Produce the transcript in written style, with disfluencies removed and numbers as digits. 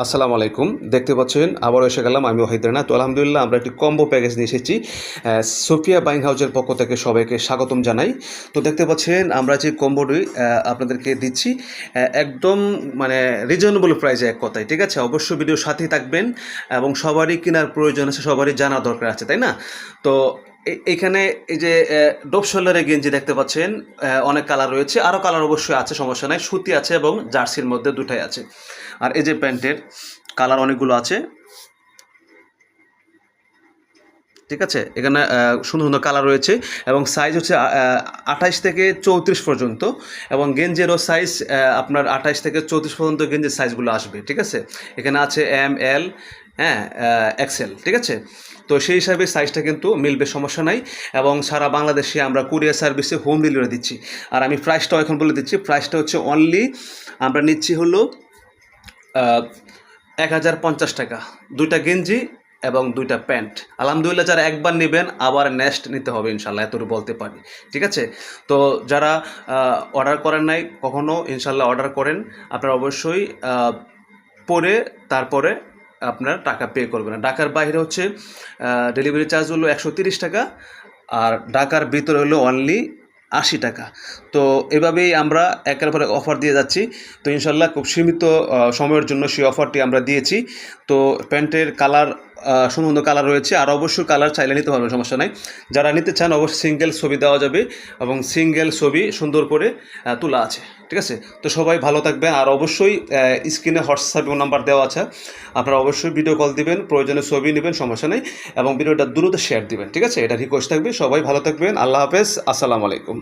আসসালামু আলাইকুম। দেখতে পাচ্ছেন আবারও এসে গেলাম আমি ওয়াহিদ রানা। তো আলহামদুলিল্লাহ আমরা একটি কম্বো প্যাকেজ নিয়ে এসেছি। সোফিয়া বাইং হাউসের পক্ষ থেকে সবাইকে স্বাগতম জানাই। তো দেখতে পাচ্ছেন আমরা যে কম্বোটি আপনাদেরকে দিচ্ছি একদম মানে রিজনেবল প্রাইসে এক কথায়, ঠিক আছে? অবশ্যই ভিডিওর সাথেই থাকবেন এবং সবারই কেনার প্রয়োজন আছে, সবারই জানার দরকার আছে, তাই না? তো এইখানে এই যে ডোপ শোল্ডারের গেঞ্জি দেখতে পাচ্ছেন, অনেক কালার রয়েছে, আরও কালার অবশ্যই আছে, সমস্যা নাই। সুতি আছে এবং জার্সির মধ্যে দুটাই আছে। আর এই যে প্যান্টের কালার অনেকগুলো আছে, ঠিক আছে? এখানে সুন্দর সুন্দর কালার রয়েছে এবং সাইজ হচ্ছে 28 থেকে 34 পর্যন্ত, এবং গেঞ্জেরও সাইজ আপনার 28 থেকে 34 পর্যন্ত গেঞ্জের সাইজগুলো আসবে, ঠিক আছে? এখানে আছে এম, এল, হ্যাঁ, এক্সেল, ঠিক আছে? তো সেই হিসাবে সাইজটা কিন্তু মিলবে, সমস্যা নাই। এবং সারা বাংলাদেশে আমরা কুরিয়ার সার্ভিসে হোম ডেলিভারি দিচ্ছি। আর আমি প্রাইসটাও এখন বলে দিচ্ছি, প্রাইসটা হচ্ছে অনলি আমরা নিচ্ছি হলো 1050 টাকা, দুইটা গেঞ্জি এবং দুইটা প্যান্ট। আলহামদুলিল্লাহ, যারা একবার নেবেন আবার নেক্সট নিতে হবে ইনশাল্লাহ, এতটুকু বলতে পারি, ঠিক আছে? তো যারা অর্ডার করেন নাই কখনো, ইনশাল্লাহ অর্ডার করেন। আপনারা অবশ্যই পরে তারপরে আপনার টাকা পে করবেন। ঢাকার বাইরে হচ্ছে ডেলিভারি চার্জ হলো 130 টাকা, আর ঢাকার ভিতরে হলো অনলি 80 টাকা। তো এভাবেই আমরা একের পর এক অফার দিয়ে যাচ্ছি। তো ইনশাল্লাহ খুব সীমিত সময়ের জন্য সেই অফারটি আমরা দিয়েছি। তো প্যান্টের কালার সুন্দর সুন্দর কালার রয়েছে, আর অবশ্যই কালার চাইলে নিতে পারবেন, সমস্যা নাই। যারা নিতে চান অবশ্যই সিঙ্গেল ছবি দেওয়া যাবে এবং সিঙ্গেল ছবি সুন্দর করে তোলা আছে, ঠিক আছে? তো সবাই ভালো থাকবেন, আর অবশ্যই স্ক্রিনে হোয়াটসঅ্যাপ নাম্বার দেওয়া আছে, আপনারা অবশ্যই ভিডিও কল দিবেন, প্রয়োজনে ছবি নেবেন, সমস্যা নেই, এবং ভিডিওটা দ্রুত শেয়ার দিবেন, ঠিক আছে? এটা রিকোয়েস্ট থাকবে। সবাই ভালো থাকবেন, আল্লাহ হাফেজ, আসসালামু আলাইকুম।